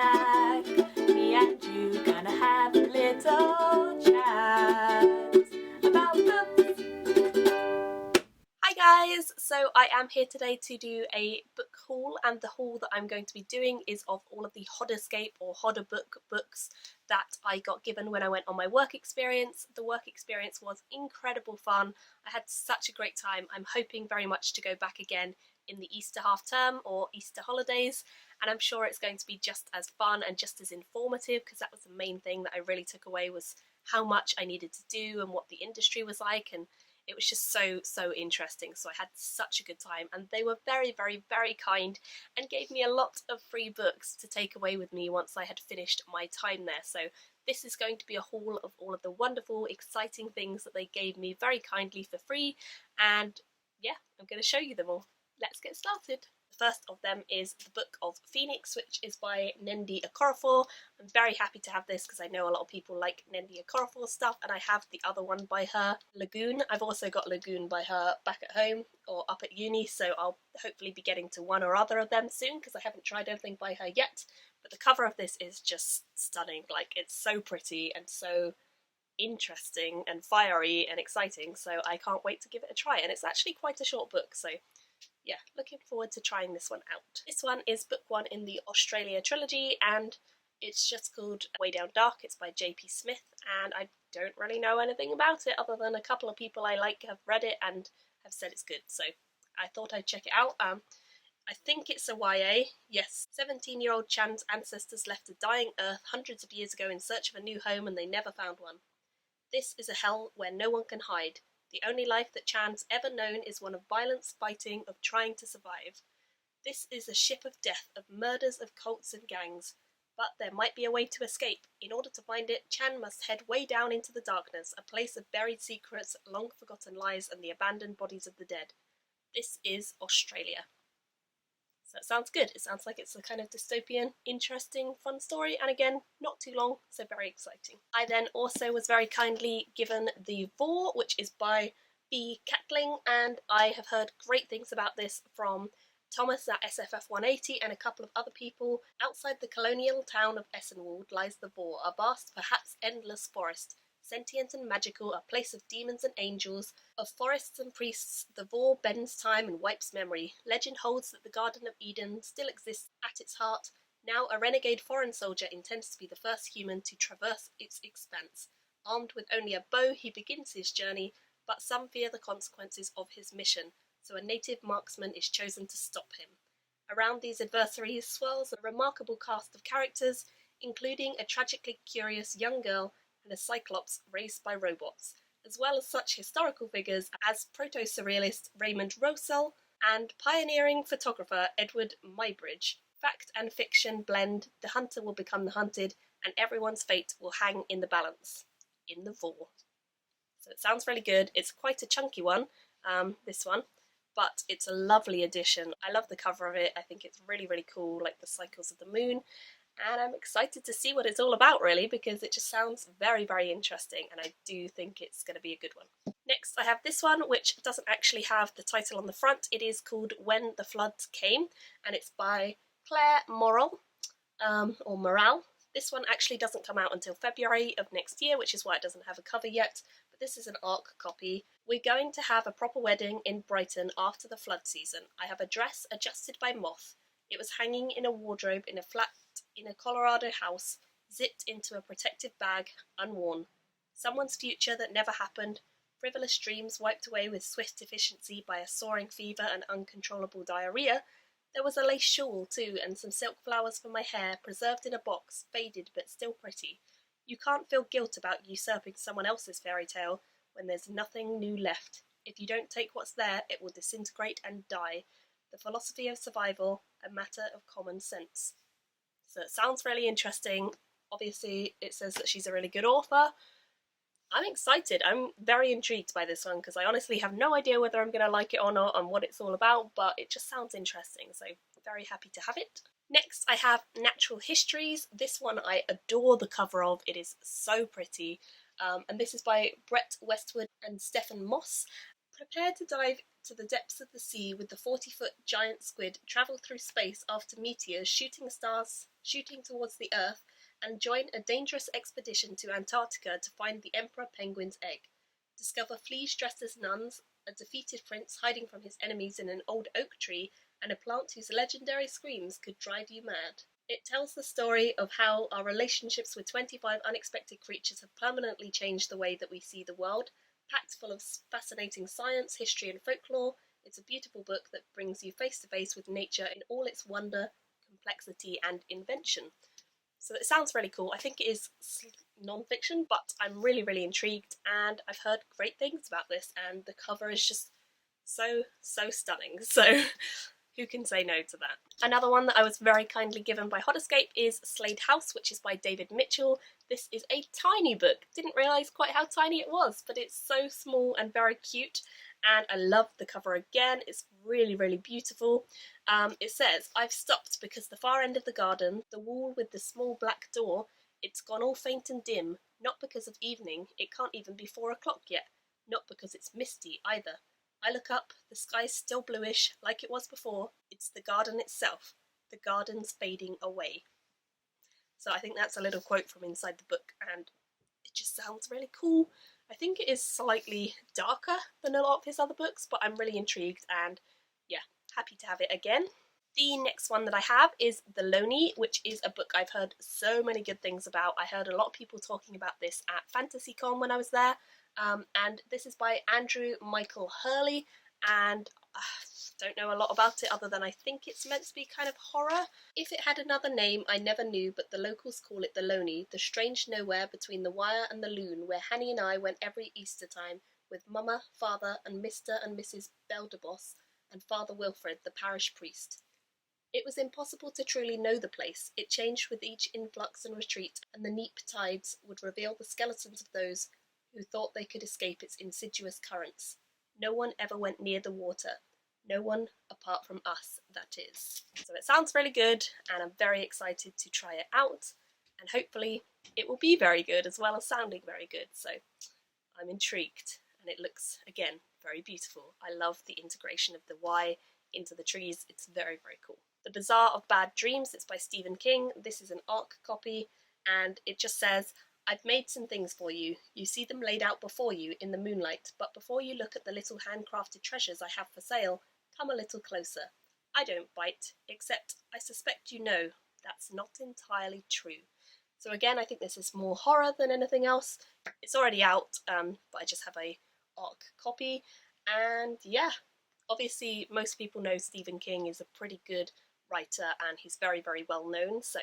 snack. Me and you gonna have a little chat about books. Hi guys! So I am here today to do a book haul, and the haul that I'm going to be doing is of all of the Hodderscape or Hodder books that I got given when I went on my work experience. The work experience was incredible fun. I had such a great time. I'm hoping very much to go back again in the Easter half term or Easter holidays, and I'm sure it's going to be just as fun and just as informative, because that was the main thing that I really took away, was how much I needed to do and what the industry was like, and it was just so interesting. So I had such a good time, and they were very kind and gave me a lot of free books to take away with me once I had finished my time there. So this is going to be a haul of all of the wonderful, exciting things that they gave me very kindly for free, and yeah, I'm going to show you them all. Let's get started. The first of them is the Book of Phoenix, which is by Nnendi Okorafor. I'm very happy to have this because I know a lot of people like Nnendi Okorafor stuff, and I have the other one by her, Lagoon. I've also got Lagoon by her back at home or up at uni, so I'll hopefully be getting to one or other of them soon because I haven't tried anything by her yet. But the cover of this is just stunning. Like, it's so pretty and so interesting and fiery and exciting, so I can't wait to give it a try. And it's actually quite a short book, so yeah, looking forward to trying this one out. This one is book one in the Australia trilogy, and it's just called Way Down Dark. It's by J.P. Smith, and I don't really know anything about it other than a couple of people I like have read it and have said it's good, so I thought I'd check it out. I think it's a YA, yes. 17-year-old Chan's ancestors left a dying Earth hundreds of years ago in search of a new home, and they never found one. This is a hell where no one can hide. The only life that Chan's ever known is one of violence, fighting, of trying to survive. This is a ship of death, of murders, of cults and gangs. But there might be a way to escape. In order to find it, Chan must head way down into the darkness, a place of buried secrets, long forgotten lies, and the abandoned bodies of the dead. This is Australia. So it sounds good. It sounds like it's a kind of dystopian, interesting, fun story, and again, not too long, so very exciting. I then also was very kindly given The Vor, which is by B. Catling, and I have heard great things about this from Thomas at SFF 180 and a couple of other people. Outside the colonial town of Essenwald lies The Vor, a vast, perhaps endless forest. Sentient and magical, a place of demons and angels, of forests and priests, the Vor bends time and wipes memory. Legend holds that the Garden of Eden still exists at its heart. Now a renegade foreign soldier intends to be the first human to traverse its expanse. Armed with only a bow, he begins his journey, but some fear the consequences of his mission, so a native marksman is chosen to stop him. Around these adversaries swirls a remarkable cast of characters, including a tragically curious young girl and a cyclops raised by robots, as well as such historical figures as proto-surrealist Raymond Roussel and pioneering photographer Edward Muybridge. Fact and fiction blend, the hunter will become the hunted, and everyone's fate will hang in the balance. In The Vor. So it sounds really good. It's quite a chunky one, this one, but it's a lovely addition. I love the cover of it. I think it's really cool, like the cycles of the moon. And I'm excited to see what it's all about, really, because it just sounds very interesting, and I do think it's going to be a good one. Next, I have this one, which doesn't actually have the title on the front. It is called When the Floods Came, and it's by Claire Morrell, or Morale. This one actually doesn't come out until February of next year, which is why it doesn't have a cover yet, but this is an ARC copy. We're going to have a proper wedding in Brighton after the flood season. I have a dress adjusted by moth. It was hanging in a wardrobe in a flat in a Colorado house, zipped into a protective bag, unworn. Someone's future that never happened, frivolous dreams wiped away with swift efficiency by a soaring fever and uncontrollable diarrhea. There was a lace shawl, too, and some silk flowers for my hair, preserved in a box, faded but still pretty. You can't feel guilt about usurping someone else's fairy tale when there's nothing new left. If you don't take what's there, it will disintegrate and die. The philosophy of survival, a matter of common sense. So it sounds really interesting. Obviously, it says that she's a really good author. I'm excited. I'm very intrigued by this one because I honestly have no idea whether I'm going to like it or not and what it's all about, but it just sounds interesting, so very happy to have it. Next, I have Natural Histories. This one I adore the cover of. It is so pretty. And this is by Brett Westwood and Stephen Moss. Prepare to dive to the depths of the sea with the 40-foot giant squid travel through space after meteors shooting towards the Earth, and join a dangerous expedition to Antarctica to find the Emperor Penguin's egg. Discover fleas dressed as nuns, a defeated prince hiding from his enemies in an old oak tree, and a plant whose legendary screams could drive you mad. It tells the story of how our relationships with 25 unexpected creatures have permanently changed the way that we see the world. Packed full of fascinating science, history and folklore, it's a beautiful book that brings you face to face with nature in all its wonder, complexity and invention. So it sounds really cool. I think it is non-fiction, but I'm really, really intrigued, and I've heard great things about this, and the cover is just so stunning. So who can say no to that? Another one that I was very kindly given by Hodder is Slade House, which is by David Mitchell. This is a tiny book. Didn't realise quite how tiny it was, but it's so small and very cute, and I love the cover again. It's really, really beautiful. It says, "I've stopped because the far end of the garden, the wall with the small black door, it's gone all faint and dim, not because of evening, it can't even be 4 o'clock yet, not because it's misty either. I look up, the sky's still bluish, like it was before. It's the garden itself. The garden's fading away." So I think that's a little quote from inside the book, and it just sounds really cool. I think it is slightly darker than a lot of his other books, but I'm really intrigued, and yeah, happy to have it again. The next one that I have is The Loney, which is a book I've heard so many good things about. I heard a lot of people talking about this at FantasyCon when I was there. And this is by Andrew Michael Hurley, and I don't know a lot about it other than I think it's meant to be kind of horror. If it had another name I never knew, but the locals call it The Loney, the strange nowhere between the Wire and the Loon, where Hanny and I went every Easter time with Mama, Father and Mr. and Mrs. Beldebos and Father Wilfred, the parish priest. It was impossible to truly know the place. It changed with each influx and retreat, and the neap tides would reveal the skeletons of those who thought they could escape its insidious currents. No one ever went near the water. No one apart from us, that is. So it sounds really good, and I'm very excited to try it out, and hopefully it will be very good as well as sounding very good. So I'm intrigued, and it looks, again, very beautiful. I love the integration of the Y into the trees. It's very, very cool. The Bazaar of Bad Dreams, it's by Stephen King. This is an ARC copy, and it just says, "I've made some things for you. You see them laid out before you in the moonlight, but before you look at the little handcrafted treasures I have for sale, come a little closer. I don't bite, except I suspect you know that's not entirely true." So again, I think this is more horror than anything else. It's already out, but I just have a ARC copy, and yeah, obviously most people know Stephen King is a pretty good writer, and he's very, very well known, so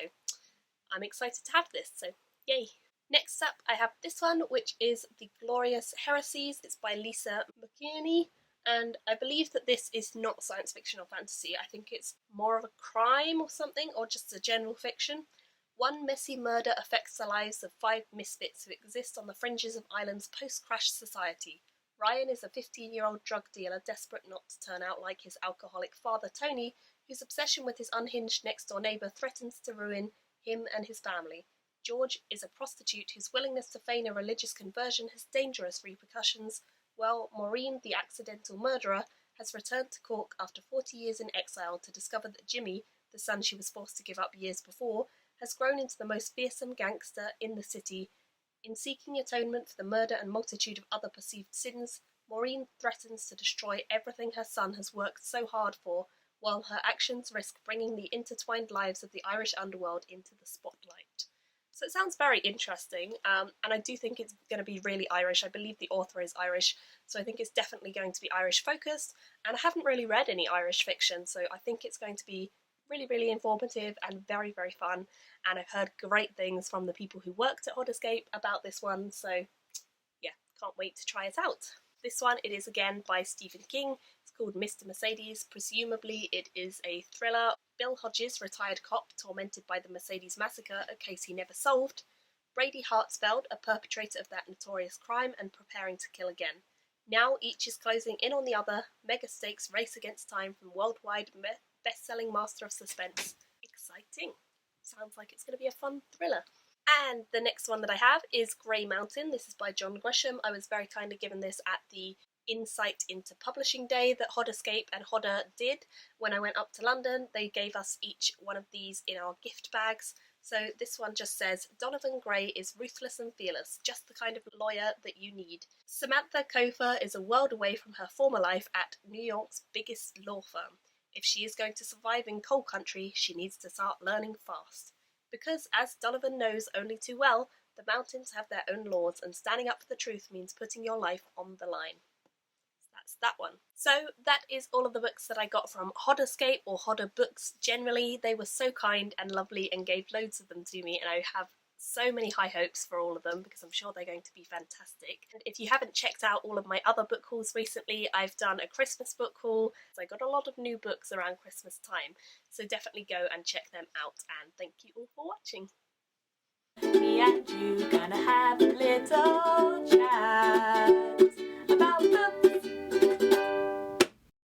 I'm excited to have this, so yay. Next up, I have this one, which is The Glorious Heresies. It's by Lisa McKinney, and I believe that this is not science fiction or fantasy. I think it's more of a crime or something, or just a general fiction. One messy murder affects the lives of 5 misfits who exist on the fringes of Ireland's post-crash society. Ryan is a 15-year-old drug dealer desperate not to turn out like his alcoholic father Tony, whose obsession with his unhinged next-door neighbour threatens to ruin him and his family. George is a prostitute whose willingness to feign a religious conversion has dangerous repercussions, while Maureen, the accidental murderer, has returned to Cork after 40 years in exile to discover that Jimmy, the son she was forced to give up years before, has grown into the most fearsome gangster in the city. In seeking atonement for the murder and multitude of other perceived sins, Maureen threatens to destroy everything her son has worked so hard for, while her actions risk bringing the intertwined lives of the Irish underworld into the spotlight. So it sounds very interesting, and I do think it's going to be really Irish. I believe the author is Irish, so I think it's definitely going to be Irish focused, and I haven't really read any Irish fiction, so I think it's going to be really, really informative and very, very fun, and I've heard great things from the people who worked at Hodderscape about this one, so yeah, can't wait to try it out. This one, it is again by Stephen King. It's called Mr. Mercedes. Presumably it is a thriller. Bill Hodges, retired cop, tormented by the Mercedes massacre, a case he never solved. Brady Hartsfeld, a perpetrator of that notorious crime and preparing to kill again. Now each is closing in on the other. Mega stakes race against time from worldwide best-selling master of suspense. Exciting. Sounds like it's going to be a fun thriller. And the next one that I have is Grey Mountain. This is by John Grisham. I was very kindly given this at the insight into Publishing Day that Hodderscape and Hodder did when I went up to London. They gave us each one of these in our gift bags. So this one just says, Donovan Gray is ruthless and fearless, just the kind of lawyer that you need. Samantha Kofer is a world away from her former life at New York's biggest law firm. If she is going to survive in coal country, she needs to start learning fast. Because, as Donovan knows only too well, the mountains have their own laws, and standing up for the truth means putting your life on the line. That's that one. So that is all of the books that I got from Hodderscape, or Hodder Books generally. They were so kind and lovely and gave loads of them to me, and I have so many high hopes for all of them because I'm sure they're going to be fantastic. And if you haven't checked out all of my other book hauls recently, I've done a Christmas book haul. So I got a lot of new books around Christmas time, so definitely go and check them out, and thank you all for watching. Me and you gonna have a little chat about books.